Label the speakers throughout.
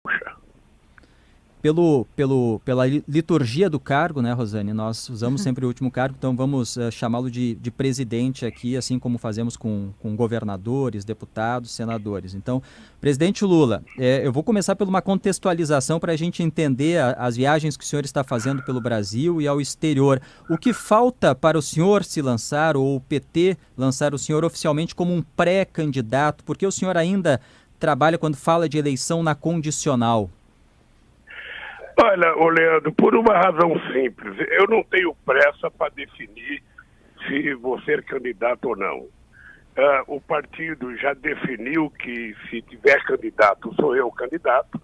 Speaker 1: Gaúcha.
Speaker 2: Pela liturgia do cargo, né, Rosane? Nós usamos sempre o último cargo, então vamos chamá-lo de presidente aqui, assim como fazemos com governadores, deputados, senadores. Então, presidente Lula, eu vou começar por uma contextualização para a gente entender as viagens que o senhor está fazendo pelo Brasil e ao exterior. O que falta para o senhor se lançar, ou o PT lançar o senhor oficialmente como um pré-candidato? Porque o senhor ainda trabalha, quando fala de eleição, na condicional.
Speaker 1: Olha, Leandro, por uma razão simples, eu não tenho pressa para definir se vou ser candidato ou não. O partido já definiu que se tiver candidato, sou eu o candidato.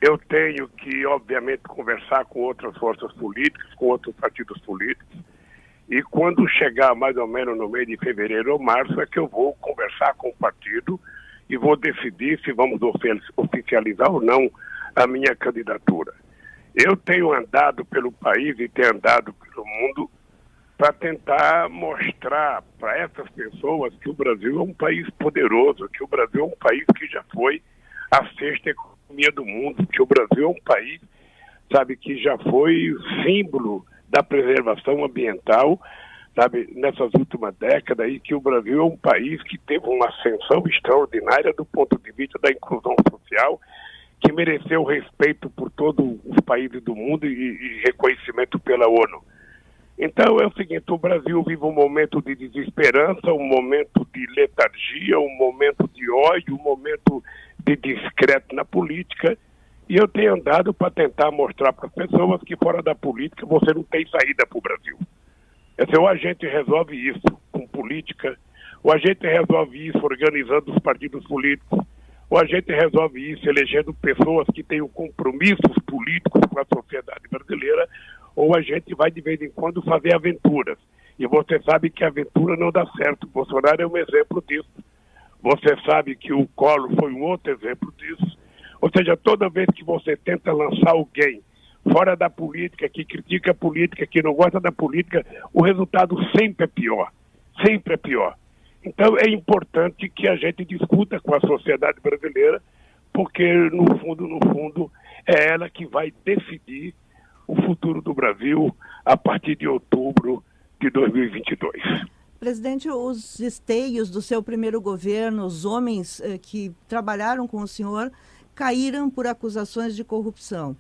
Speaker 1: Eu tenho que, obviamente, conversar com outras forças políticas, com outros partidos políticos. E quando chegar mais ou menos no mês de fevereiro ou março é que eu vou conversar com o partido e vou decidir se vamos oficializar ou não a minha candidatura. Eu tenho andado pelo país e tenho andado pelo mundo para tentar mostrar para essas pessoas que o Brasil é um país poderoso, que o Brasil é um país que já foi a sexta economia do mundo, que o Brasil é um país, sabe, que já foi símbolo da preservação ambiental, sabe, nessas últimas décadas, e que o Brasil é um país que teve uma ascensão extraordinária do ponto de vista da inclusão social, que mereceu respeito por todos os países do mundo e reconhecimento pela ONU. Então é o seguinte, o Brasil vive um momento de desesperança, um momento de letargia, um momento de ódio, um momento de descrédito na política, e eu tenho andado para tentar mostrar para as pessoas que fora da política você não tem saída para o Brasil. Ou a gente resolve isso com política, ou a gente resolve isso organizando os partidos políticos, ou a gente resolve isso elegendo pessoas que tenham compromissos políticos com a sociedade brasileira, ou a gente vai de vez em quando fazer aventuras. E você sabe que a aventura não dá certo. Bolsonaro é um exemplo disso. Você sabe que o Collor foi um outro exemplo disso. Ou seja, toda vez que você tenta lançar alguém fora da política, que critica a política, que não gosta da política, o resultado sempre é pior. Sempre é pior. Então é importante que a gente discuta com a sociedade brasileira, porque no fundo, é ela que vai decidir o futuro do Brasil a partir de outubro de 2022.
Speaker 3: Presidente, os esteios do seu primeiro governo, os homens que trabalharam com o senhor, caíram por acusações de corrupção.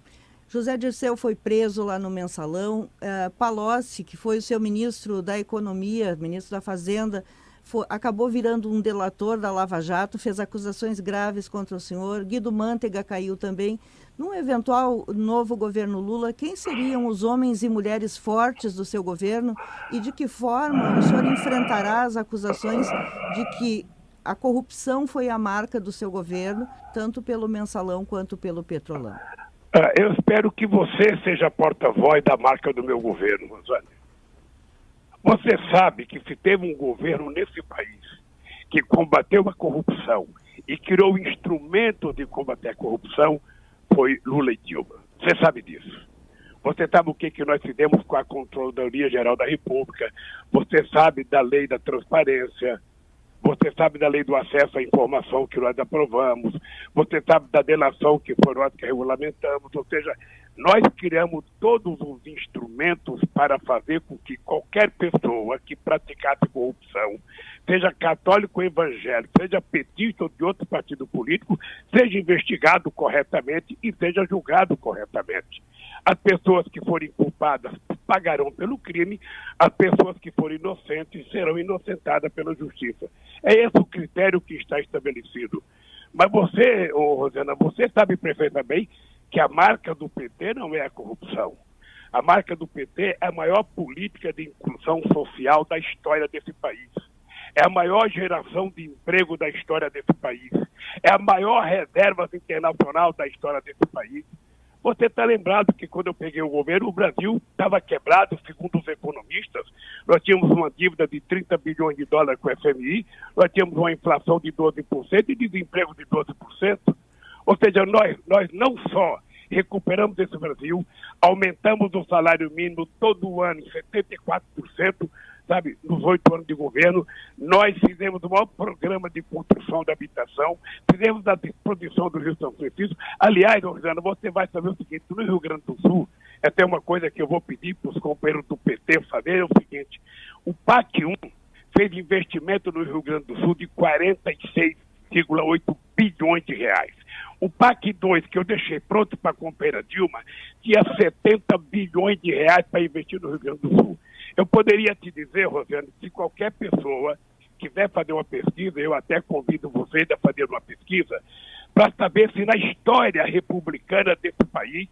Speaker 3: José Dirceu foi preso lá no Mensalão. Palocci, que foi o seu ministro da Economia, ministro da Fazenda, acabou virando um delator da Lava Jato, fez acusações graves contra o senhor. Guido Mantega caiu também. Num eventual novo governo Lula, quem seriam os homens e mulheres fortes do seu governo e de que forma o senhor enfrentará as acusações de que a corrupção foi a marca do seu governo, tanto pelo Mensalão quanto pelo Petrolão?
Speaker 1: Eu espero que você seja porta-voz da marca do meu governo, Rosane. Você sabe que se teve um governo nesse país que combateu a corrupção e criou instrumentos de combater a corrupção, foi Lula e Dilma. Você sabe disso. Você sabe o que nós fizemos com a Controladoria Geral da República. Você sabe da lei da transparência. Você sabe da lei do acesso à informação que nós aprovamos. Você sabe da delação que foi nós que regulamentamos. Ou seja, nós criamos todos os instrumentos para fazer com que qualquer pessoa que praticasse corrupção, seja católico ou evangélico, seja petista ou de outro partido político, seja investigado corretamente e seja julgado corretamente. As pessoas que forem culpadas pagarão pelo crime, as pessoas que forem inocentes serão inocentadas pela justiça. É esse o critério que está estabelecido. Mas você, Rosana, você sabe perfeitamente que a marca do PT não é a corrupção. A marca do PT é a maior política de inclusão social da história desse país. É a maior geração de emprego da história desse país. É a maior reserva internacional da história desse país. Você está lembrado que quando eu peguei o governo, o Brasil estava quebrado, segundo os economistas. Nós tínhamos uma dívida de 30 bilhões de dólares com o FMI, nós tínhamos uma inflação de 12% e desemprego de 12%. Ou seja, nós não só recuperamos esse Brasil, aumentamos o salário mínimo todo ano em 74%, sabe, nos 8 anos de governo, nós fizemos o maior programa de construção da habitação, fizemos a disposição do Rio São Francisco. Aliás, Rosana, você vai saber o seguinte, no Rio Grande do Sul, até uma coisa que eu vou pedir para os companheiros do PT saber, é o seguinte, o PAC 1 fez investimento no Rio Grande do Sul de 46,8 bilhões de reais. O PAC 2, que eu deixei pronto para a companheira Dilma, tinha 70 bilhões de reais para investir no Rio Grande do Sul. Eu poderia te dizer, Rosane, se qualquer pessoa quiser fazer uma pesquisa, eu até convido vocês a fazer uma pesquisa, para saber se na história republicana desse país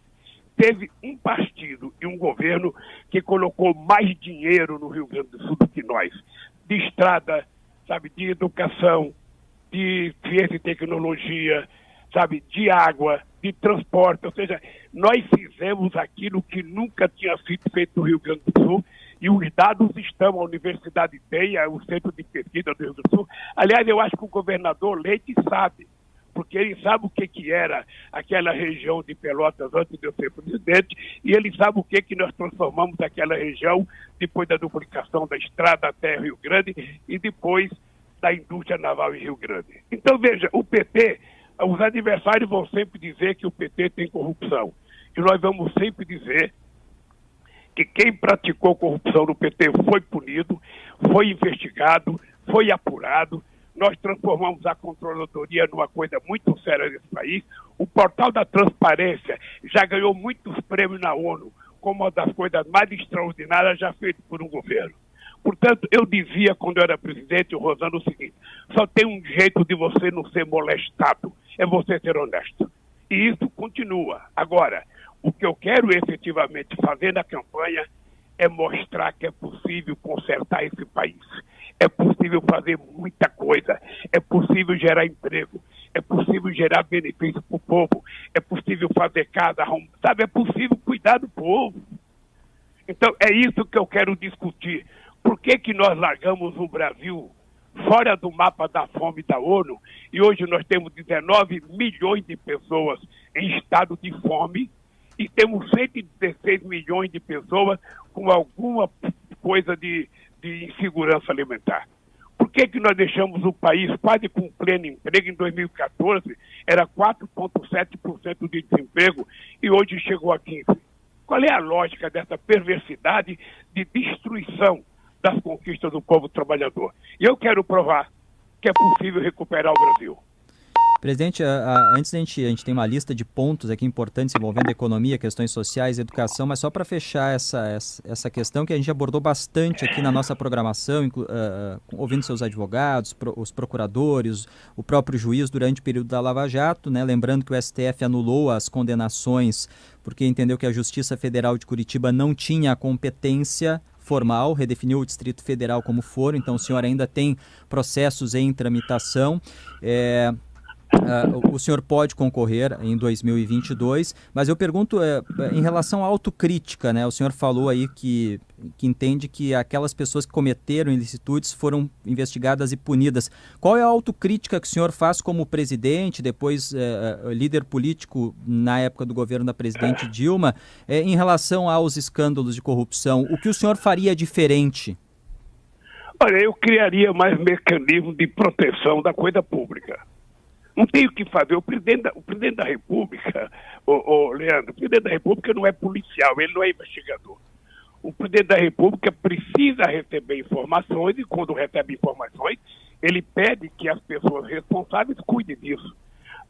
Speaker 1: teve um partido e um governo que colocou mais dinheiro no Rio Grande do Sul do que nós. De estrada, sabe, de educação, de ciência e tecnologia, sabe, de água, de transporte. Ou seja, nós fizemos aquilo que nunca tinha sido feito no Rio Grande do Sul. E os dados estão, a Universidade tem, o Centro de Pesquisa do Rio Grande do Sul. Aliás, eu acho que o governador Leite sabe, porque ele sabe o que era aquela região de Pelotas antes de eu ser presidente, e ele sabe o que nós transformamos aquela região depois da duplicação da estrada até Rio Grande e depois da indústria naval em Rio Grande. Então, veja, o PT, os adversários vão sempre dizer que o PT tem corrupção. E nós vamos sempre dizer que quem praticou corrupção no PT foi punido, foi investigado, foi apurado. Nós transformamos a controladoria numa coisa muito séria nesse país. O portal da transparência já ganhou muitos prêmios na ONU, como uma das coisas mais extraordinárias já feitas por um governo. Portanto, eu dizia quando eu era presidente, Rosana, o seguinte, só tem um jeito de você não ser molestado, é você ser honesto. E isso continua. Agora, o que eu quero efetivamente fazer na campanha é mostrar que é possível consertar esse país. É possível fazer muita coisa. É possível gerar emprego. É possível gerar benefício para o povo. É possível fazer casa, sabe? É possível cuidar do povo. Então, é isso que eu quero discutir. Por que nós largamos o Brasil fora do mapa da fome da ONU e hoje nós temos 19 milhões de pessoas em estado de fome e temos 116 milhões de pessoas com alguma coisa de insegurança alimentar? Por que nós deixamos o país quase com pleno emprego? Em 2014 era 4,7% de desemprego e hoje chegou a 15%. Qual é a lógica dessa perversidade de destruição das conquistas do povo trabalhador? E eu quero provar que é possível recuperar o Brasil.
Speaker 2: Presidente, antes a gente tem uma lista de pontos aqui importantes envolvendo economia, questões sociais, educação, mas só para fechar essa questão que a gente abordou bastante aqui na nossa programação, ouvindo seus advogados, os procuradores, o próprio juiz durante o período da Lava Jato, né? Lembrando que o STF anulou as condenações porque entendeu que a Justiça Federal de Curitiba não tinha a competência formal, redefiniu o Distrito Federal como foro, então o senhor ainda tem processos em tramitação. O senhor pode concorrer em 2022, mas eu pergunto em relação à autocrítica, né? O senhor falou aí que entende que aquelas pessoas que cometeram ilicitudes foram investigadas e punidas. Qual é a autocrítica que o senhor faz como presidente, depois líder político na época do governo da presidente Dilma, em relação aos escândalos de corrupção? O que o senhor faria diferente?
Speaker 1: Olha, eu criaria mais mecanismos de proteção da coisa pública. Não tem o que fazer. O presidente da República, Leandro, o presidente da República não é policial, ele não é investigador. O presidente da República precisa receber informações e quando recebe informações, ele pede que as pessoas responsáveis cuidem disso.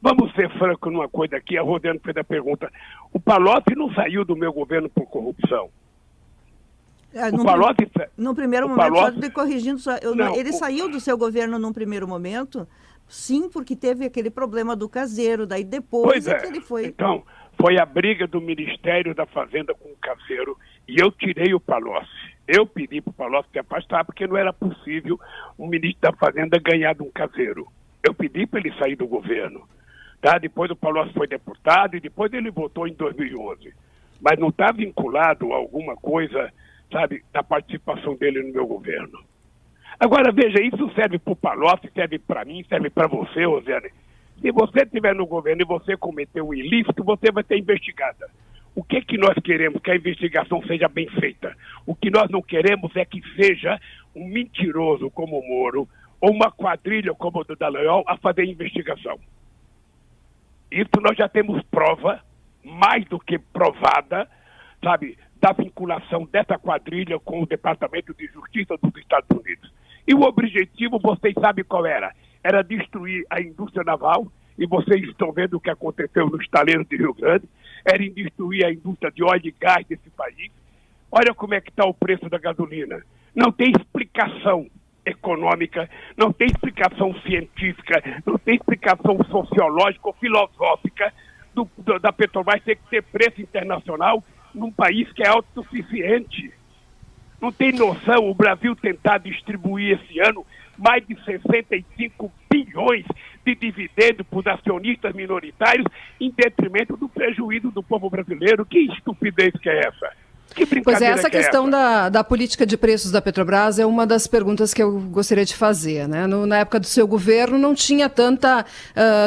Speaker 1: Vamos ser francos numa coisa aqui, a Rosane fez a pergunta. O Palocci não saiu do meu governo por corrupção.
Speaker 3: No primeiro momento, só te corrigindo, ele saiu do seu governo num primeiro momento, sim, porque teve aquele problema do caseiro, daí depois que ele foi...
Speaker 1: Então, foi a briga do Ministério da Fazenda com o caseiro e eu tirei o Palocci. Eu pedi para o Palocci se afastar porque não era possível o ministro da Fazenda ganhar de um caseiro. Eu pedi para ele sair do governo. Tá? Depois o Palocci foi deputado e depois ele votou em 2011. Mas não está vinculado a alguma coisa, sabe, da participação dele no meu governo. Agora, veja, isso serve para o Palocci, serve para mim, serve para você, Rosane. Se você estiver no governo e você cometeu um ilícito, você vai ser investigada. O que nós queremos? Que a investigação seja bem feita. O que nós não queremos é que seja um mentiroso como o Moro ou uma quadrilha como o do Dallagnol a fazer investigação. Isso nós já temos prova, mais do que provada, sabe, da vinculação dessa quadrilha com o Departamento de Justiça dos Estados Unidos. E o objetivo, vocês sabem qual era? Era destruir a indústria naval, e vocês estão vendo o que aconteceu nos estaleiros de Rio Grande, era destruir a indústria de óleo e gás desse país. Olha como é que está o preço da gasolina. Não tem explicação econômica, não tem explicação científica, não tem explicação sociológica ou filosófica da Petrobras ter que ter preço internacional num país que é autossuficiente. Não tem noção o Brasil tentar distribuir esse ano mais de 65 bilhões de dividendos para os acionistas minoritários em detrimento do prejuízo do povo brasileiro. Que estupidez que é essa? Que brincadeira.
Speaker 4: Pois é, essa
Speaker 1: que
Speaker 4: questão
Speaker 1: é essa?
Speaker 4: da política de preços da Petrobras é uma das perguntas que eu gostaria de fazer, né? Na época do seu governo não tinha tanta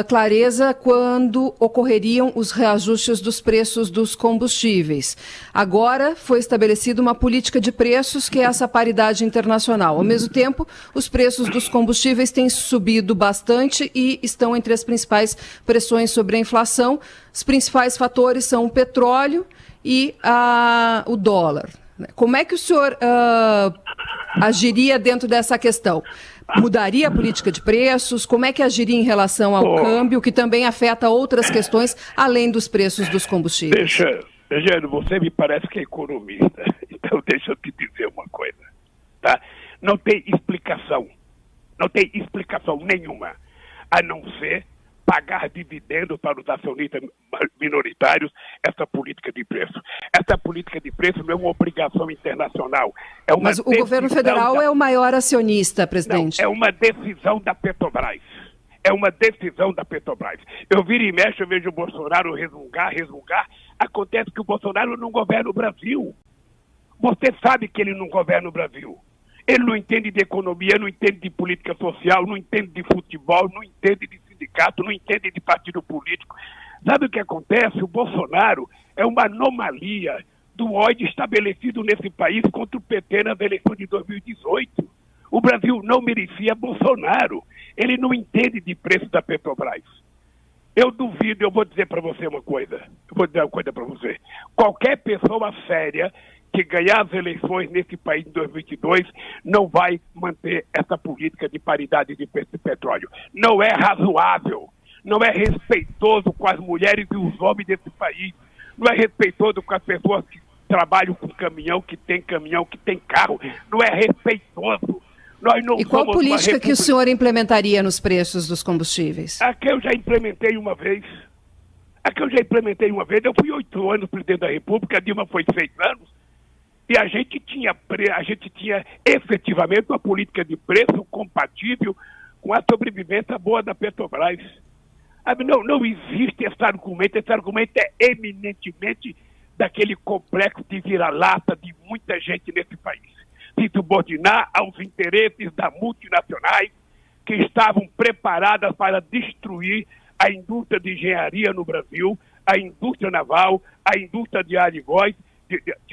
Speaker 4: clareza quando ocorreriam os reajustes dos preços dos combustíveis. Agora foi estabelecida uma política de preços que é essa paridade internacional. Ao mesmo tempo, os preços dos combustíveis têm subido bastante e estão entre as principais pressões sobre a inflação. Os principais fatores são o petróleo e o dólar. Como é que o senhor agiria dentro dessa questão? Mudaria a política de preços? Como é que agiria em relação ao câmbio, que também afeta outras questões, além dos preços dos combustíveis?
Speaker 1: Eugênio, você me parece que é economista, então deixa eu te dizer uma coisa, tá? Não tem explicação nenhuma, a não ser pagar dividendos para os acionistas minoritários, essa política de preço. Essa política de preço não é uma obrigação internacional.
Speaker 4: Mas o governo federal é o maior acionista, presidente.
Speaker 1: Não, é uma decisão da Petrobras. É uma decisão da Petrobras. Eu viro e mexo, eu vejo o Bolsonaro resmungar. Acontece que o Bolsonaro não governa o Brasil. Você sabe que ele não governa o Brasil. Ele não entende de economia, não entende de política social, não entende de futebol, não entende de sindicato, não entende de partido político. Sabe o que acontece? O Bolsonaro é uma anomalia do ódio estabelecido nesse país contra o PT nas eleições de 2018. O Brasil não merecia Bolsonaro. Ele não entende de preço da Petrobras. Eu duvido, eu vou dizer para você uma coisa. Qualquer pessoa séria que ganhar as eleições nesse país em 2022 não vai manter essa política de paridade de preço de petróleo. Não é razoável, não é respeitoso com as mulheres e os homens desse país, não é respeitoso com as pessoas que trabalham com caminhão, que tem carro, não é respeitoso. Nós não
Speaker 4: e qual
Speaker 1: somos
Speaker 4: política que o senhor implementaria nos preços dos combustíveis?
Speaker 1: A que eu já implementei uma vez. Eu fui 8 anos presidente da República, a Dilma foi 6 anos. E a gente tinha efetivamente uma política de preço compatível com a sobrevivência boa da Petrobras. Não existe esse argumento é eminentemente daquele complexo de vira-lata de muita gente nesse país. Se subordinar aos interesses das multinacionais que estavam preparadas para destruir a indústria de engenharia no Brasil, a indústria naval, a indústria de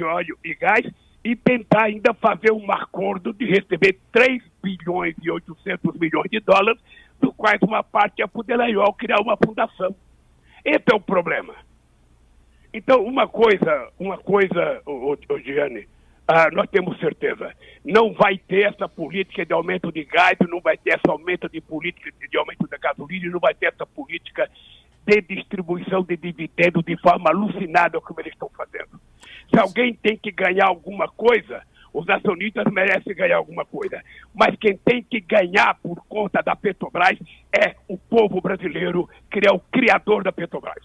Speaker 1: óleo e gás, e tentar ainda fazer um acordo de receber 3 bilhões e 800 milhões de dólares, do quais uma parte é para o Dallagnol criar uma fundação. Esse é o problema. Então, uma coisa, Giane, nós temos certeza, não vai ter essa política de aumento de gás, não vai ter essa aumento de política de aumento da gasolina, não vai ter essa política de distribuição de dividendos de forma alucinada como eles estão fazendo. Se alguém tem que ganhar alguma coisa, os acionistas merecem ganhar alguma coisa. Mas quem tem que ganhar por conta da Petrobras é o povo brasileiro, que é o criador da Petrobras.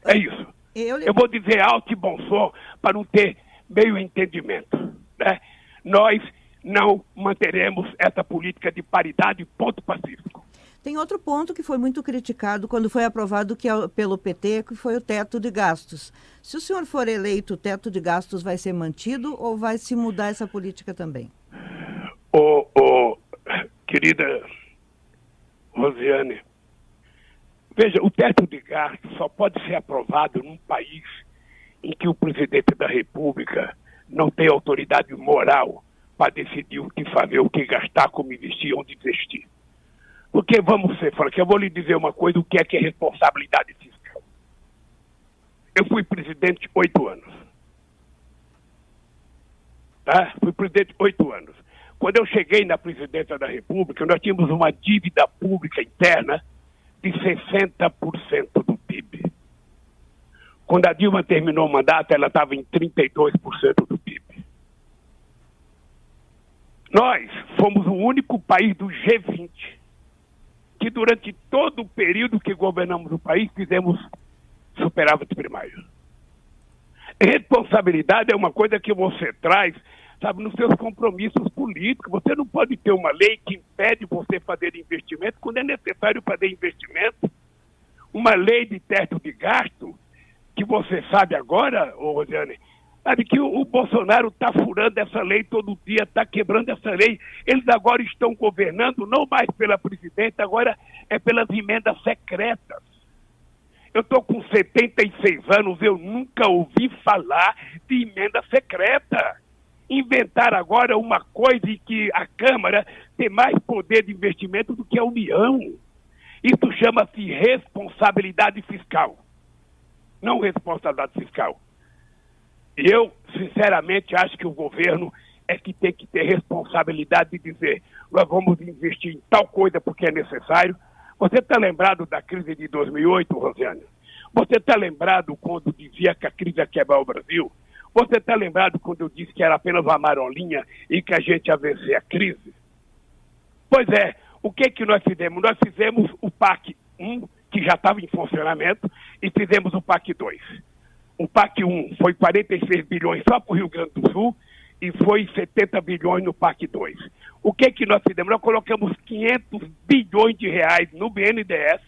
Speaker 1: É isso. Eu vou dizer alto e bom som para não ter meio entendimento, né? Nós não manteremos essa política de paridade, ponto pacífico.
Speaker 3: Tem outro ponto que foi muito criticado quando foi aprovado pelo PT, que foi o teto de gastos. Se o senhor for eleito, o teto de gastos vai ser mantido ou vai se mudar essa política também?
Speaker 1: Querida Rosiane, veja, o teto de gastos só pode ser aprovado num país em que o presidente da República não tem autoridade moral para decidir o que fazer, o que gastar, como investir, onde investir. Porque, vamos ser francos, eu vou lhe dizer uma coisa, o que é responsabilidade fiscal. Eu fui presidente 8 anos. Tá? Fui presidente 8 anos. Quando eu cheguei na presidência da República, nós tínhamos uma dívida pública interna de 60% do PIB. Quando a Dilma terminou o mandato, ela estava em 32% do PIB. Nós fomos o único país do G20 que durante todo o período que governamos o país fizemos superávit primário. Responsabilidade é uma coisa que você traz, sabe, nos seus compromissos políticos. Você não pode ter uma lei que impede você fazer investimento quando é necessário fazer investimento. Uma lei de teto de gasto, que você sabe agora, Rosiane, sabe que o Bolsonaro está furando essa lei todo dia, está quebrando essa lei. Eles agora estão governando não mais pela presidência, agora é pelas emendas secretas. Eu estou com 76 anos, eu nunca ouvi falar de emenda secreta. Inventaram agora uma coisa em que a Câmara tem mais poder de investimento do que a União. Isso chama-se responsabilidade fiscal, não responsabilidade fiscal. E eu, sinceramente, acho que o governo é que tem que ter responsabilidade de dizer: nós vamos investir em tal coisa porque é necessário. Você está lembrado da crise de 2008, Rosiane? Você está lembrado quando dizia que a crise ia quebrar o Brasil? Você está lembrado quando eu disse que era apenas uma marolinha e que a gente ia vencer a crise? Pois é, o que nós fizemos? Nós fizemos o PAC 1, que já estava em funcionamento, e fizemos o PAC 2. O PAC 1 foi 46 bilhões só para o Rio Grande do Sul e foi 70 bilhões no PAC 2. O que nós fizemos? Nós colocamos 500 bilhões de reais no BNDES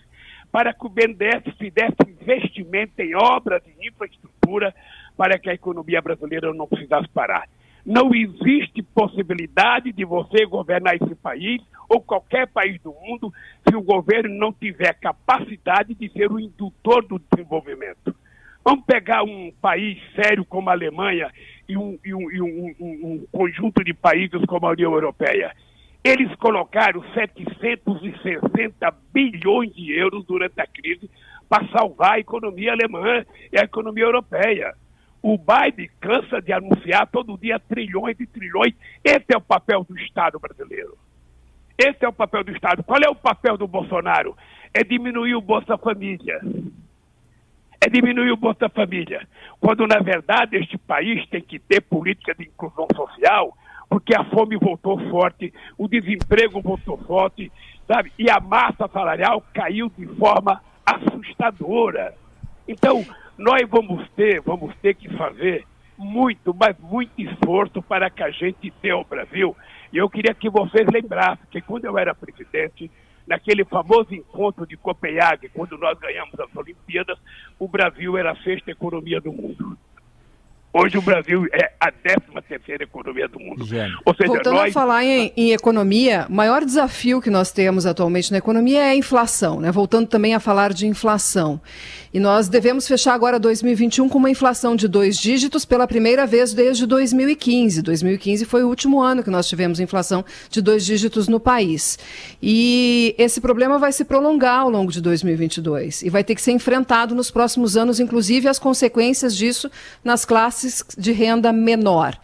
Speaker 1: para que o BNDES fizesse investimento em obras de infraestrutura para que a economia brasileira não precisasse parar. Não existe possibilidade de você governar esse país ou qualquer país do mundo se o governo não tiver capacidade de ser o indutor do desenvolvimento. Vamos pegar um país sério como a Alemanha e um conjunto de países como a União Europeia. Eles colocaram 760 bilhões de euros durante a crise para salvar a economia alemã e a economia europeia. O Biden cansa de anunciar todo dia trilhões e trilhões. Esse é o papel do Estado brasileiro. Esse é o papel do Estado. Qual é o papel do Bolsonaro? É diminuir o Bolsa Família. É diminuir o Bolsa Família. Quando, na verdade, este país tem que ter política de inclusão social, porque a fome voltou forte, o desemprego voltou forte, sabe? E a massa salarial caiu de forma assustadora. Então, nós vamos ter que fazer muito, mas muito esforço para que a gente dê ao Brasil. E eu queria que vocês lembrassem que quando eu era presidente, naquele famoso encontro de Copenhague, quando nós ganhamos as Olimpíadas, o Brasil era a 6ª economia do mundo. Hoje o Brasil é a 13ª economia do mundo.
Speaker 4: Ou seja, voltando a falar em economia, o maior desafio que nós temos atualmente na economia é a inflação, né? Voltando também a falar de inflação. E nós devemos fechar agora 2021 com uma inflação de 2 dígitos pela primeira vez desde 2015. 2015 foi o último ano que nós tivemos inflação de 2 dígitos no país. E esse problema vai se prolongar ao longo de 2022 e vai ter que ser enfrentado nos próximos anos, inclusive as consequências disso nas classes de renda menor.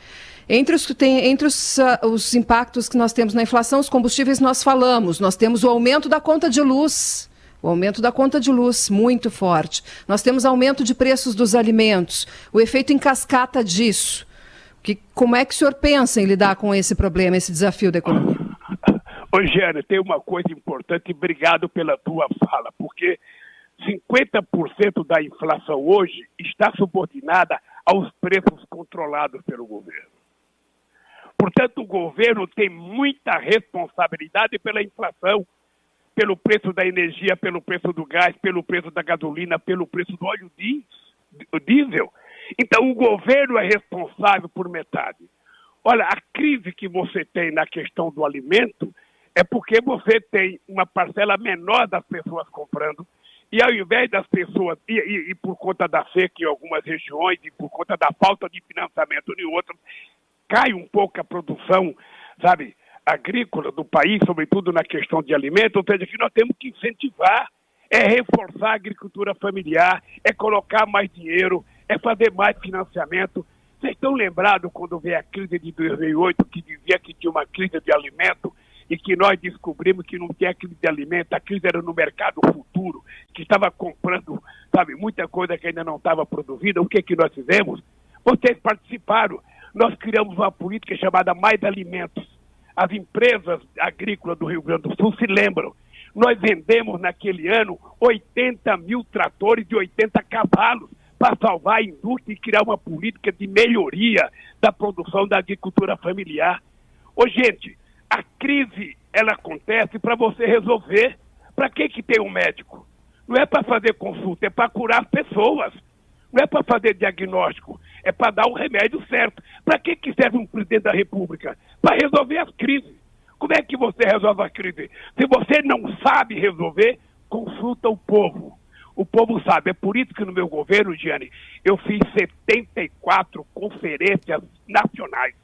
Speaker 4: Entre os impactos que nós temos na inflação, os combustíveis nós falamos, nós temos o aumento da conta de luz, muito forte. Nós temos aumento de preços dos alimentos, o efeito em cascata disso. Como é que o senhor pensa em lidar com esse problema, esse desafio da economia?
Speaker 1: Ô, Giane, tem uma coisa importante, e obrigado pela tua fala, porque 50% da inflação hoje está subordinada aos preços controlados pelo governo. Portanto, o governo tem muita responsabilidade pela inflação, pelo preço da energia, pelo preço do gás, pelo preço da gasolina, pelo preço do óleo diesel. Então, o governo é responsável por metade. Olha, a crise que você tem na questão do alimento é porque você tem uma parcela menor das pessoas comprando E ao invés das pessoas, e por conta da seca em algumas regiões, e por conta da falta de financiamento em outras, cai um pouco a produção, sabe, agrícola do país, sobretudo na questão de alimentos, ou seja, que nós temos que incentivar, é reforçar a agricultura familiar, é colocar mais dinheiro, é fazer mais financiamento. Vocês estão lembrados quando veio a crise de 2008, que dizia que tinha uma crise de alimento e que nós descobrimos que não tinha crise de alimento, a crise era no mercado futuro, que estava comprando, sabe, muita coisa que ainda não estava produzida. O que nós fizemos? Vocês participaram. Nós criamos uma política chamada Mais Alimentos. As empresas agrícolas do Rio Grande do Sul se lembram. Nós vendemos naquele ano 80 mil tratores de 80 cavalos para salvar a indústria e criar uma política de melhoria da produção da agricultura familiar. Ô, gente, a crise, ela acontece para você resolver. Para que tem um médico? Não é para fazer consulta, é para curar as pessoas. Não é para fazer diagnóstico, é para dar o remédio certo. Para que serve um presidente da República? Para resolver as crises. Como é que você resolve a crise? Se você não sabe resolver, consulta o povo. O povo sabe. É por isso que no meu governo, Giane, eu fiz 74 conferências nacionais.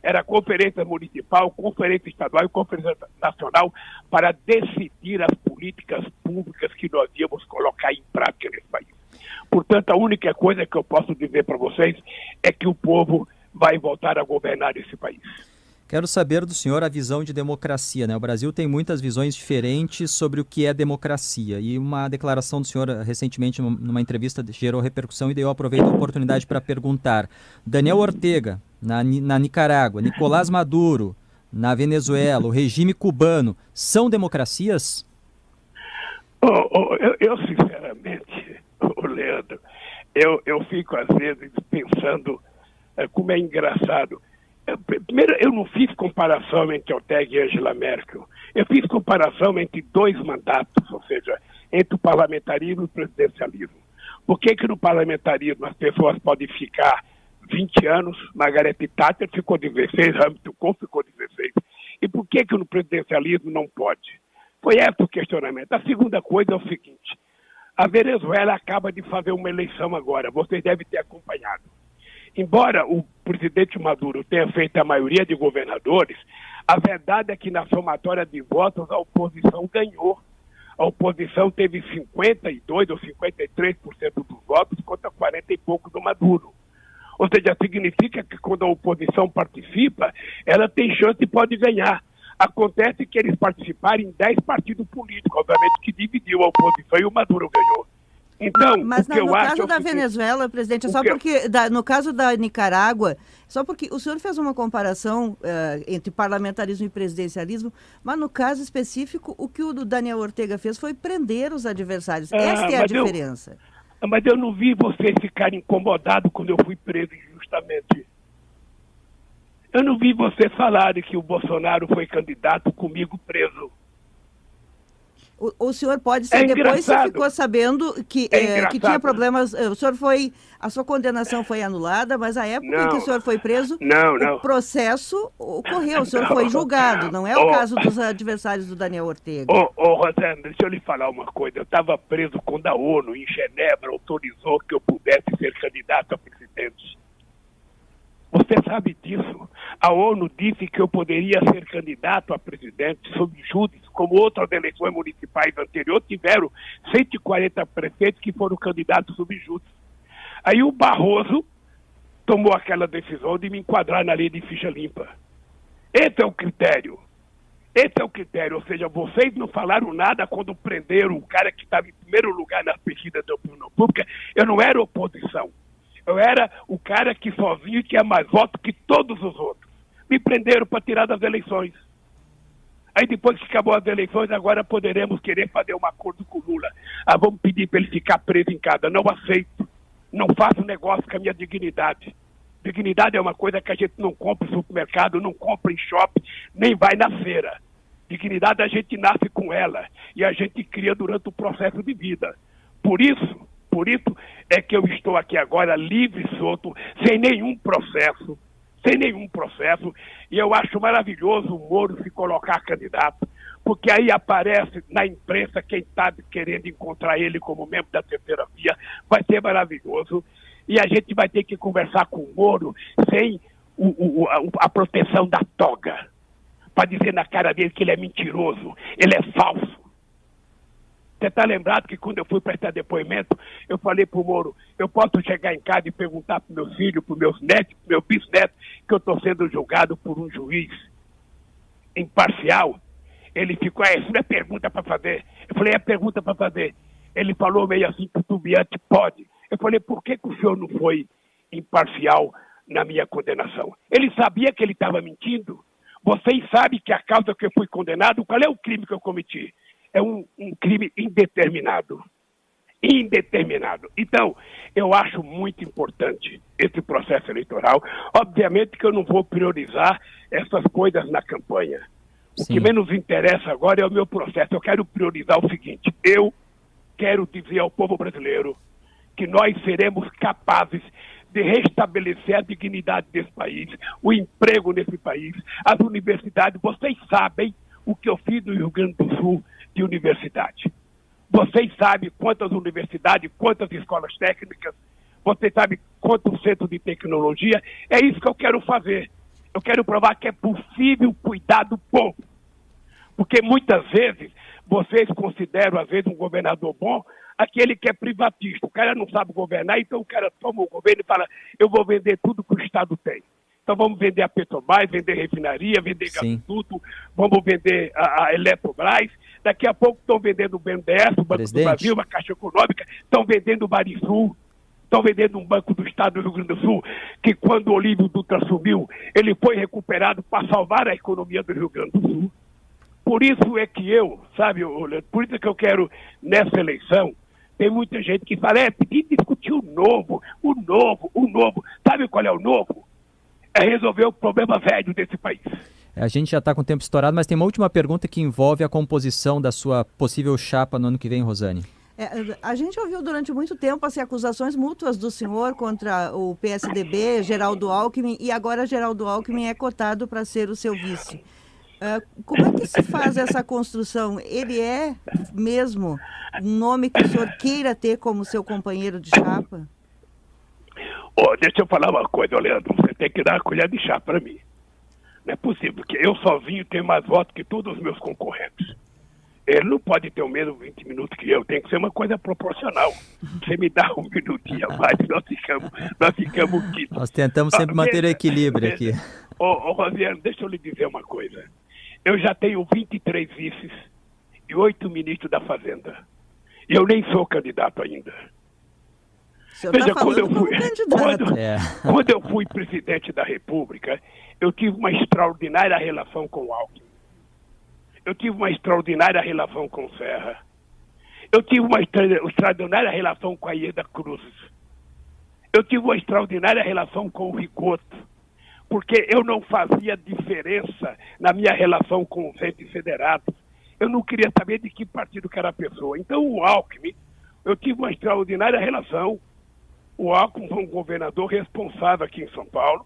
Speaker 1: Era conferência municipal, conferência estadual e conferência nacional para decidir as políticas públicas que nós íamos colocar em prática nesse país. Portanto, a única coisa que eu posso dizer para vocês é que o povo vai voltar a governar esse país.
Speaker 2: Quero saber do senhor a visão de democracia, né? O Brasil tem muitas visões diferentes sobre o que é democracia. E uma declaração do senhor recentemente, numa entrevista, gerou repercussão e daí eu aproveito a oportunidade para perguntar. Daniel Ortega, na Nicarágua, Nicolás Maduro, na Venezuela, o regime cubano, são democracias?
Speaker 1: Eu sinceramente, Leandro, eu fico às vezes pensando como é engraçado. Primeiro, eu não fiz comparação entre Ortega e Angela Merkel. Eu fiz comparação entre dois mandatos, ou seja, entre o parlamentarismo e o presidencialismo. Por que no parlamentarismo as pessoas podem ficar 20 anos, Margaret Thatcher ficou 16, Hamilton Kohl ficou 16. E por que no presidencialismo não pode? Foi esse o questionamento. A segunda coisa é o seguinte, a Venezuela acaba de fazer uma eleição agora, vocês devem ter acompanhado. Embora o presidente Maduro tenha feito a maioria de governadores, a verdade é que na somatória de votos a oposição ganhou. A oposição teve 52% ou 53% dos votos contra 40 e pouco do Maduro. Ou seja, significa que quando a oposição participa, ela tem chance e pode ganhar. Acontece que eles participaram em 10 partidos políticos, obviamente que dividiu a oposição e o Maduro ganhou. Então,
Speaker 3: mas no caso da Venezuela, presidente, só porque, no caso da Nicarágua, só porque o senhor fez uma comparação entre parlamentarismo e presidencialismo, mas no caso específico, o que o Daniel Ortega fez foi prender os adversários. Esta é a diferença.
Speaker 1: Mas eu não vi vocês ficarem incomodados quando eu fui preso injustamente. Eu não vi vocês falarem que o Bolsonaro foi candidato comigo preso.
Speaker 3: O senhor pode ser, depois você ficou sabendo que tinha problemas, a sua condenação foi anulada, mas a época em que o senhor foi preso, o processo ocorreu, o senhor foi julgado, não é o caso dos adversários do Daniel Ortega.
Speaker 1: Rosana, deixa eu lhe falar uma coisa, eu estava preso quando a ONU, em Genebra, autorizou que eu pudesse ser candidato a presidente. Você sabe disso? A ONU disse que eu poderia ser candidato a presidente sob júdice, como outras eleições municipais anteriores tiveram 140 prefeitos que foram candidatos sob júdice. Aí o Barroso tomou aquela decisão de me enquadrar na lei de ficha limpa. Esse é o critério. Esse é o critério, ou seja, vocês não falaram nada quando prenderam o cara que estava em primeiro lugar nas pesquisas da opinião pública. Eu não era oposição. Eu era o cara que sozinho tinha mais votos que todos os outros. Me prenderam para tirar das eleições. Aí depois que acabou as eleições, agora poderemos querer fazer um acordo com o Lula. Vamos pedir para ele ficar preso em casa. Não aceito. Não faço negócio com a minha dignidade. Dignidade é uma coisa que a gente não compra em supermercado, não compra em shopping, nem vai na feira. Dignidade a gente nasce com ela e a gente cria durante o processo de vida. Por isso é que eu estou aqui agora livre e solto, sem nenhum processo, e eu acho maravilhoso o Moro se colocar candidato, porque aí aparece na imprensa quem está querendo encontrar ele como membro da terceira via, vai ser maravilhoso, e a gente vai ter que conversar com o Moro sem a proteção da toga, para dizer na cara dele que ele é mentiroso, ele é falso. Você está lembrado que quando eu fui prestar depoimento, eu falei para o Moro, eu posso chegar em casa e perguntar para meus filhos, para meus netos, para meus bisnetos, que eu estou sendo julgado por um juiz imparcial? Ele ficou, isso não é pergunta para fazer. Eu falei, é pergunta para fazer. Ele falou meio assim, titubeante, pode. Eu falei, por que o senhor não foi imparcial na minha condenação? Ele sabia que ele estava mentindo. Vocês sabem que a causa que eu fui condenado, qual é o crime que eu cometi? É um crime indeterminado. Indeterminado. Então, eu acho muito importante esse processo eleitoral. Obviamente que eu não vou priorizar essas coisas na campanha. O que menos interessa agora é o meu processo. Eu quero priorizar o seguinte: eu quero dizer ao povo brasileiro que nós seremos capazes de restabelecer a dignidade desse país, o emprego nesse país, as universidades. Vocês sabem o que eu fiz no Rio Grande do Sul de universidade. Vocês sabem quantas universidades, quantas escolas técnicas, vocês sabem quantos centros de tecnologia. É isso que eu quero fazer. Eu quero provar que é possível cuidar do povo. Porque muitas vezes vocês consideram, às vezes, um governador bom aquele que é privatista. O cara não sabe governar, então o cara toma o governo e fala, eu vou vender tudo que o Estado tem. Então vamos vender a Petrobras, vender refinaria, vender gasoduto, vamos vender a Eletrobras. Daqui a pouco estão vendendo o BNDES, o Banco do Brasil, a Caixa Econômica, estão vendendo o Barisul. Estão vendendo um banco do Estado do Rio Grande do Sul, que quando o Olívio Dutra subiu, ele foi recuperado para salvar a economia do Rio Grande do Sul. Por isso é que eu, sabe, por isso é que eu quero, nessa eleição, tem muita gente que fala, pedir discutir o novo. Sabe qual é o novo? É resolver o problema velho desse país.
Speaker 2: A gente já está com o tempo estourado, mas tem uma última pergunta que envolve a composição da sua possível chapa no ano que vem, Rosane.
Speaker 3: A gente ouviu durante muito tempo as acusações mútuas do senhor contra o PSDB, Geraldo Alckmin, e agora Geraldo Alckmin é cotado para ser o seu vice. Como é que se faz essa construção? Ele é mesmo um nome que o senhor queira ter como seu companheiro de chapa?
Speaker 1: Deixa eu falar uma coisa, Leandro, você tem que dar uma colher de chá para mim. Não é possível que eu sozinho tenha mais votos que todos os meus concorrentes. Ele não pode ter o mesmo 20 minutos que eu, tem que ser uma coisa proporcional. Você me dá um minutinho a mais, nós ficamos quitos.
Speaker 2: Nós tentamos sempre manter o equilíbrio aqui.
Speaker 1: Rosiane, deixa eu lhe dizer uma coisa. Eu já tenho 23 vices e 8 ministros da Fazenda. E eu nem sou candidato ainda.
Speaker 3: Veja,
Speaker 1: quando eu fui presidente da República, eu tive uma extraordinária relação com o Alckmin. Eu tive uma extraordinária relação com o Serra. Eu tive uma extraordinária relação com a Ieda Cruz. Eu tive uma extraordinária relação com o Rigoto. Porque eu não fazia diferença na minha relação com os entes federados. Eu não queria saber de que partido que era a pessoa. Então o Alckmin, eu tive uma extraordinária relação. O Alckmin foi um governador responsável aqui em São Paulo.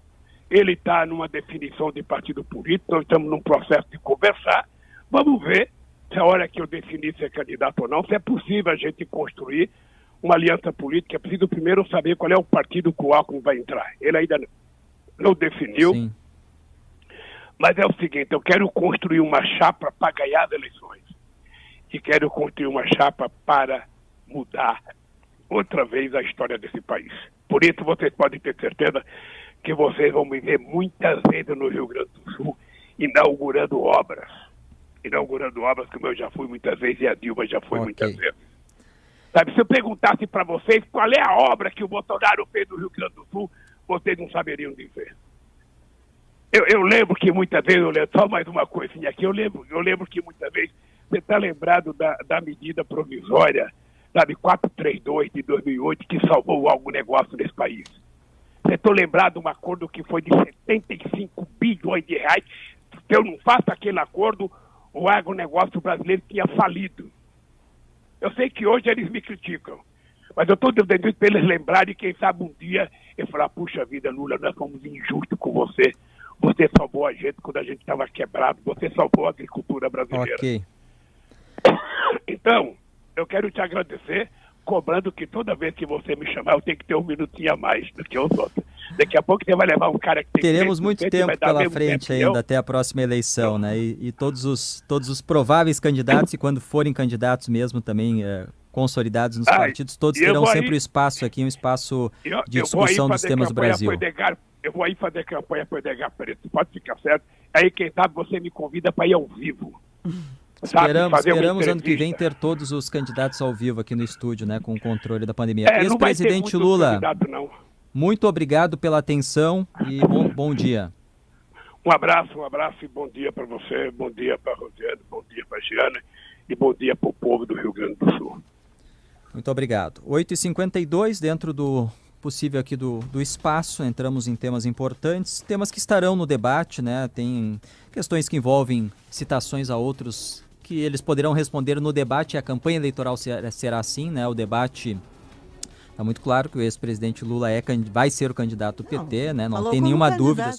Speaker 1: Ele está numa definição de partido político, nós estamos num processo de conversar. Vamos ver se a hora que eu definir ser candidato ou não, se é possível a gente construir uma aliança política. É preciso primeiro saber qual é o partido que o Alckmin vai entrar. Ele ainda não definiu.
Speaker 2: Sim.
Speaker 1: Mas é o seguinte, eu quero construir uma chapa para ganhar as eleições. E quero construir uma chapa para mudar outra vez a história desse país. Por isso vocês podem ter certeza que vocês vão me ver muitas vezes no Rio Grande do Sul inaugurando obras. Como eu já fui muitas vezes e a Dilma já foi muitas vezes. Sabe, se eu perguntasse para vocês qual é a obra que o Bolsonaro fez no Rio Grande do Sul, vocês não saberiam dizer. Eu lembro que muitas vezes, só mais uma coisinha aqui, eu lembro que muitas vezes, você está lembrado da medida provisória, sabe, 432 de 2008, que salvou o agronegócio nesse país. Você está lembrado de um acordo que foi de 75 bilhões de reais. Se eu não faço aquele acordo, o agronegócio brasileiro tinha falido. Eu sei que hoje eles me criticam, mas eu estou dizendo isso para eles lembrarem, quem sabe um dia eu falar, puxa vida, Lula, nós fomos injustos com você. Você salvou a gente quando a gente estava quebrado. Você salvou a agricultura brasileira.
Speaker 2: Ok.
Speaker 1: Então, eu quero te agradecer, cobrando que toda vez que você me chamar, eu tenho que ter um minutinho a mais do que os outros. Daqui a pouco você vai levar um cara que tem
Speaker 2: Teremos muito tempo pela frente
Speaker 1: tempo
Speaker 2: ainda até a próxima eleição, né? E todos os prováveis candidatos, e quando forem candidatos mesmo também consolidados nos partidos, todos terão sempre o espaço aqui, um espaço de discussão dos temas do Brasil.
Speaker 1: Eu vou aí fazer campanha por Edgar Preto, pode ficar certo. Aí, quem sabe, você me convida para ir ao vivo.
Speaker 2: Esperamos ano que vem ter todos os candidatos ao vivo aqui no estúdio, né, com o controle da pandemia. Ex-presidente Lula, muito obrigado pela atenção e bom dia.
Speaker 1: Um abraço e bom dia para você, bom dia para a Rosiane, bom dia para a Giana e bom dia para o povo do Rio Grande do Sul.
Speaker 2: Muito obrigado. 8h52, dentro do possível aqui do espaço, entramos em temas importantes, temas que estarão no debate, né? Tem questões que envolvem citações a outros que eles poderão responder no debate, e a campanha eleitoral será assim, né? O debate, está muito claro que o ex-presidente Lula vai ser o candidato do PT, né? Não tem nenhuma dúvida.